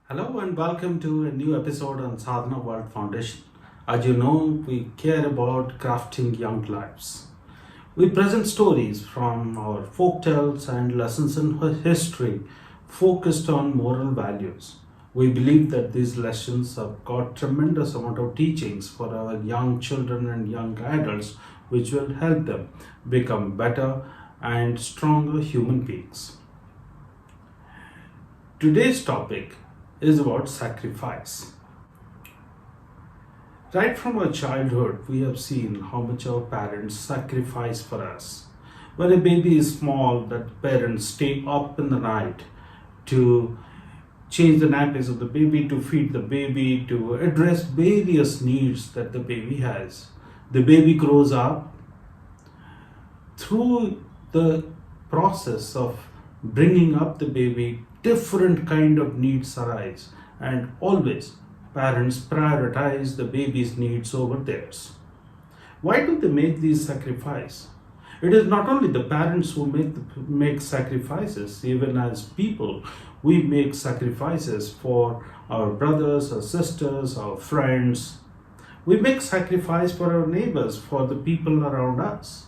Hello and welcome to a new episode on Sadhana World Foundation. As you know, we care about crafting young lives. We present stories from our folktales and lessons in history focused on moral values. We believe that these lessons have got tremendous amount of teachings for our young children and young adults which will help them become better and stronger human beings. Today's topic is about sacrifice. Right from our childhood, we have seen how much our parents sacrifice for us. When a baby is small, that parents stay up in the night to change the nappies of the baby, to feed the baby, to address various needs that the baby has. The baby grows up. Through the process of bringing up the baby, different kind of needs arise, and always parents prioritize the baby's needs over theirs. Why do they make these sacrifices? It is not only the parents who make sacrifices. Even as people, we make sacrifices for our brothers, our sisters, our friends. We make sacrifice for our neighbors, for the people around us.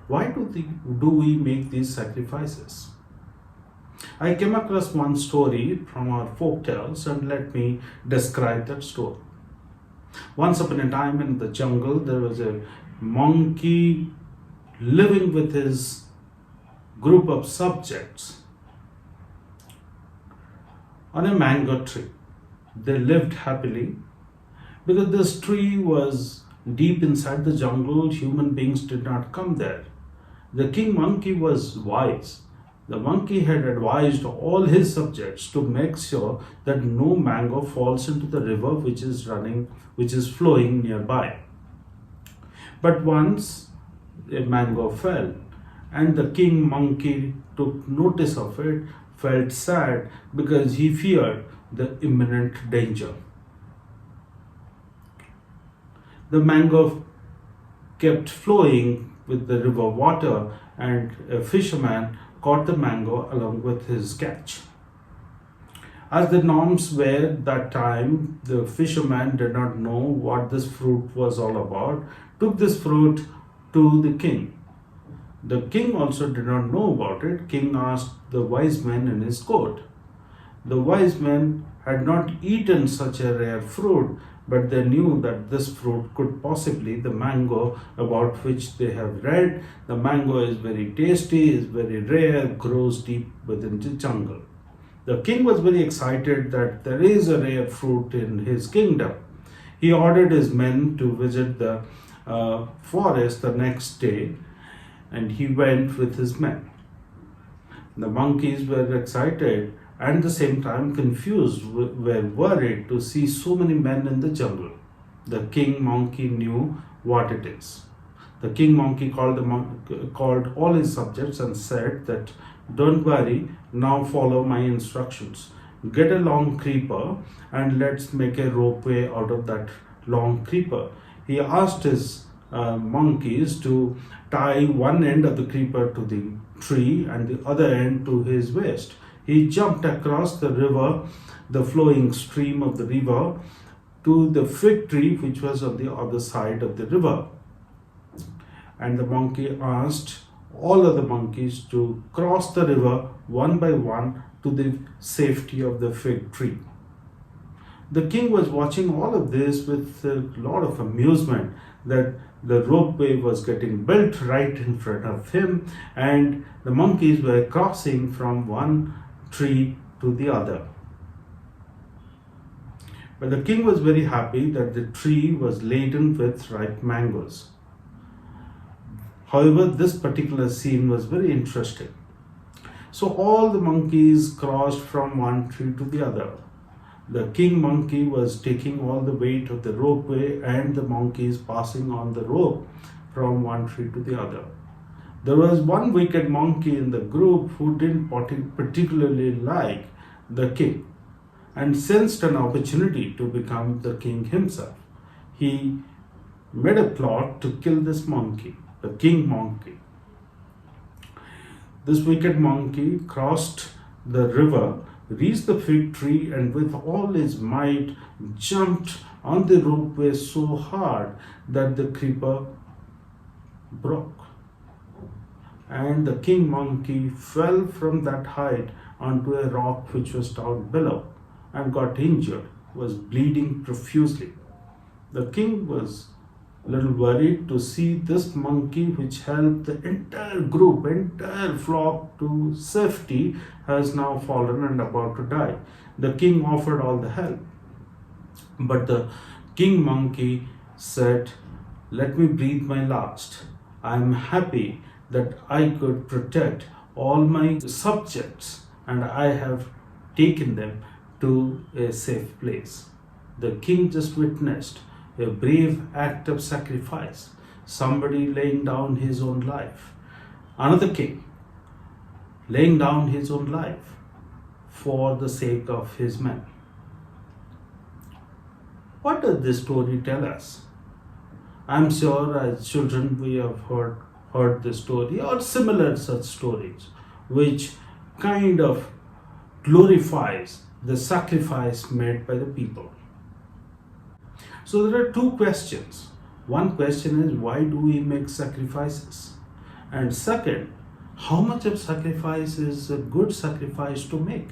Why do we make these sacrifices? I came across one story from our folk tales, and let me describe that story. Once upon a time in the jungle, there was a monkey living with his group of subjects on a mango tree. They lived happily. Because this tree was deep inside the jungle, human beings did not come there. The king monkey was wise. The monkey had advised all his subjects to make sure that no mango falls into the river which is flowing nearby. But once a mango fell, and the king monkey took notice of it, felt sad because he feared the imminent danger. The mango kept flowing with the river water, and a fisherman caught the mango along with his catch. As the norms were that time, the fisherman did not know what this fruit was all about, took this fruit to the king. The king also did not know about it. King asked the wise men in his court. The wise men had not eaten such a rare fruit, but they knew that this fruit could possibly, the mango about which they have read, the mango is very tasty, is very rare, grows deep within the jungle. The king was very excited that there is a rare fruit in his kingdom. He ordered his men to visit the forest the next day, and he went with his men. The monkeys were excited and at the same time confused, were worried to see so many men in the jungle. The king monkey knew what it is. The king monkey called all his subjects and said that, "Don't worry, now follow my instructions. Get a long creeper and let's make a ropeway out of that long creeper." He asked his monkeys to tie one end of the creeper to the tree and the other end to his waist. He jumped across the river, the flowing stream of the river, to the fig tree which was on the other side of the river. And the monkey asked all other monkeys to cross the river one by one to the safety of the fig tree. The king was watching all of this with a lot of amusement, that the ropeway was getting built right in front of him, and the monkeys were crossing from one tree to the other. But the king was very happy that the tree was laden with ripe mangoes. However, this particular scene was very interesting. So all the monkeys crossed from one tree to the other. The king monkey was taking all the weight of the ropeway, and the monkeys passing on the rope from one tree to the other. There was one wicked monkey in the group who didn't particularly like the king and sensed an opportunity to become the king himself. He made a plot to kill this monkey, the king monkey. This wicked monkey crossed the river reached the fig tree and with all his might jumped on the ropeway so hard that the creeper broke. And the king monkey fell from that height onto a rock which was down below and got injured, was bleeding profusely. The king was a little worried to see this monkey, which helped the entire group, entire flock to safety, has now fallen and about to die. The king offered all the help. But the king monkey said, "Let me breathe my last. I am happy that I could protect all my subjects and I have taken them to a safe place." The king just witnessed a brave act of sacrifice, somebody laying down his own life. Another king laying down his own life for the sake of his men. What does this story tell us? I'm sure as children we have heard this story or similar such stories which kind of glorifies the sacrifice made by the people. So there are two questions. One question is, why do we make sacrifices? And second, how much of sacrifice is a good sacrifice to make?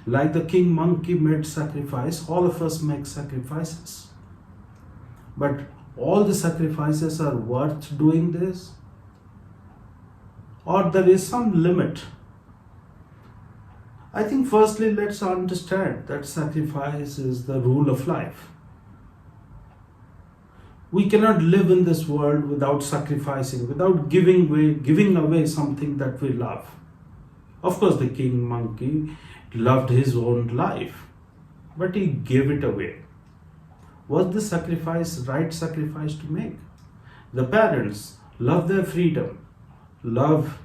Like the king monkey made sacrifice, all of us make sacrifices. But all the sacrifices are worth doing this? Or there is some limit? I think firstly let's understand that sacrifice is the rule of life. We cannot live in this world without sacrificing, without giving away something that we love. Of course, the king monkey loved his own life, but he gave it away. Was this sacrifice right sacrifice to make? The parents love their freedom, love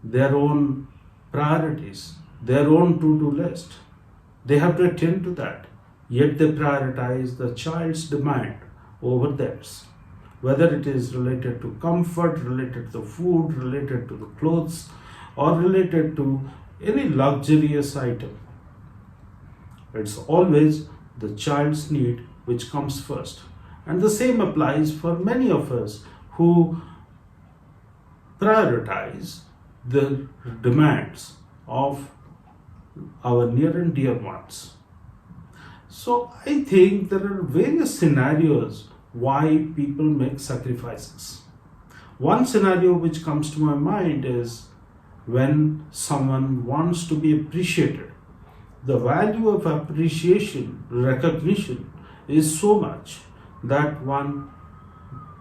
their own priorities, their own to-do list. They have to attend to that. Yet they prioritize the child's demand over theirs. Whether it is related to comfort, related to food, related to the clothes, or related to any luxurious item. It's always the child's need which comes first. And the same applies for many of us who prioritize the demands of our near and dear ones. So I think there are various scenarios why people make sacrifices. One scenario which comes to my mind is when someone wants to be appreciated. The value of appreciation, recognition is so much that one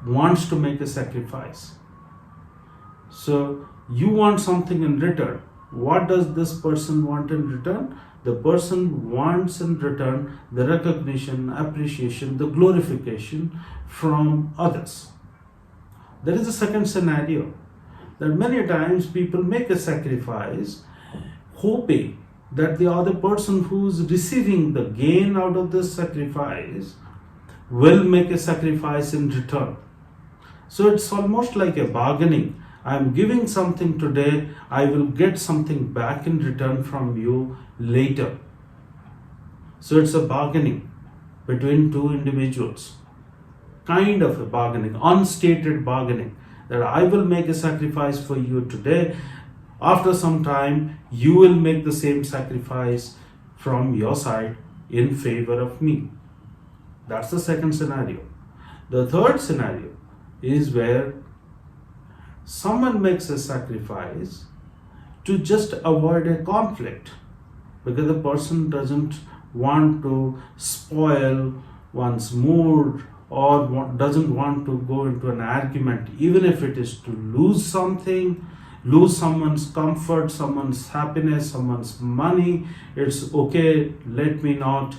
wants to make a sacrifice. So you want something in return. What does this person want in return? The person wants in return the recognition, appreciation, the glorification from others. There is a second scenario that many times people make a sacrifice hoping that the other person who is receiving the gain out of this sacrifice will make a sacrifice in return. So it's almost like a bargaining. I'm giving something today, I will get something back in return from you later. So it's a bargaining between two individuals. Kind of a bargaining, unstated bargaining, that I will make a sacrifice for you today. After some time, you will make the same sacrifice from your side in favor of me. That's the second scenario. The third scenario is where someone makes a sacrifice to just avoid a conflict because the person doesn't want to spoil one's mood or doesn't want to go into an argument, even if it is to lose something, lose someone's comfort, someone's happiness, someone's money. It's okay, let me not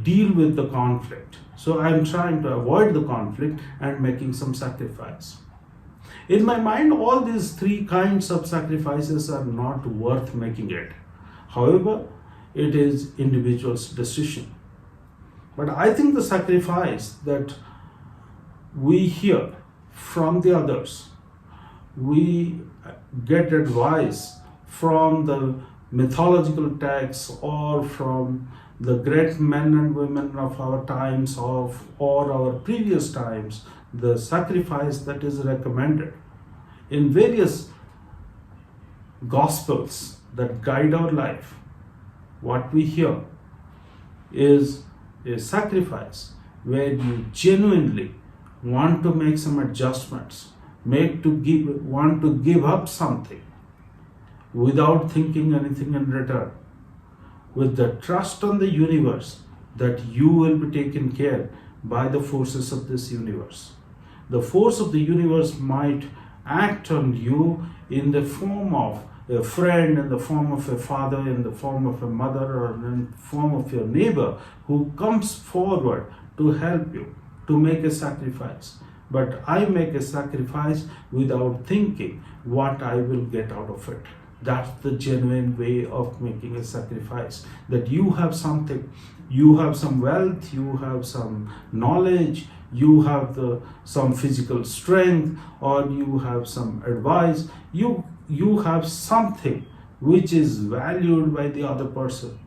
deal with the conflict. So I'm trying to avoid the conflict and making some sacrifice. In my mind, all these three kinds of sacrifices are not worth making it. However, it is individual's decision. But I think the sacrifice that we hear from the others, we get advice from the mythological texts or from the great men and women of our times or our previous times, the sacrifice that is recommended in various gospels that guide our life, what we hear is a sacrifice where you genuinely want to make some adjustments, want to give up something without thinking anything in return, with the trust on the universe that you will be taken care by the forces of this universe. The force of the universe might act on you in the form of a friend, in the form of a father, in the form of a mother, or in the form of your neighbor who comes forward to help you to make a sacrifice. But I make a sacrifice without thinking what I will get out of it. That's the genuine way of making a sacrifice. That you have something, you have some wealth, you have some knowledge, you have some physical strength, or you have some advice, you have something which is valued by the other person,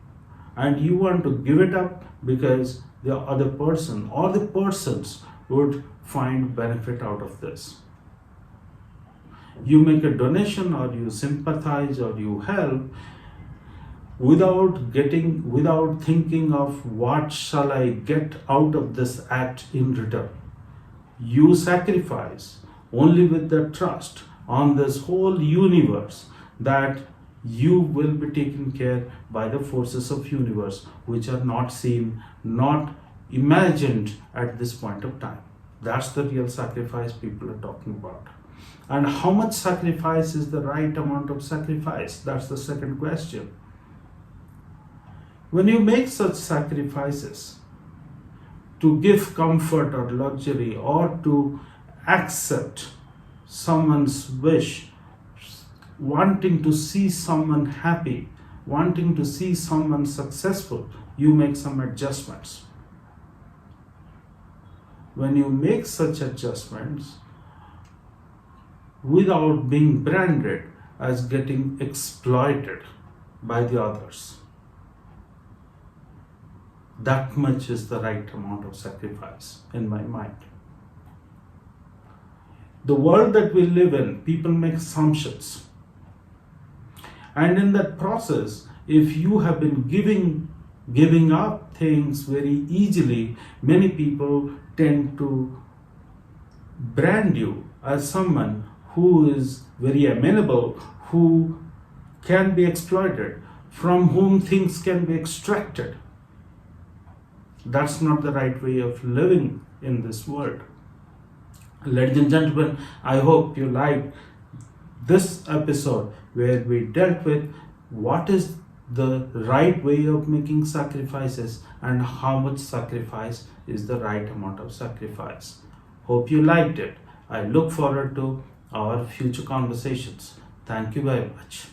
and you want to give it up because the other person or the persons would find benefit out of this. You make a donation, or you sympathize, or you help without thinking of what shall I get out of this act in return. You sacrifice only with the trust on this whole universe that you will be taken care by the forces of universe, which are not seen, not imagined at this point of time. That's the real sacrifice people are talking about. And how much sacrifice is the right amount of sacrifice? That's the second question. When you make such sacrifices to give comfort or luxury, or to accept someone's wish, wanting to see someone happy, wanting to see someone successful, you make some adjustments. When you make such adjustments without being branded as getting exploited by the others, that much is the right amount of sacrifice in my mind. The world that we live in, people make assumptions. And in that process, if you have been giving up things very easily, many people tend to brand you as someone who is very amenable, who can be exploited, from whom things can be extracted. That's not the right way of living in this world. Ladies and gentlemen, I hope you liked this episode where we dealt with what is the right way of making sacrifices and how much sacrifice is the right amount of sacrifice. Hope you liked it. I look forward to our future conversations. Thank you very much.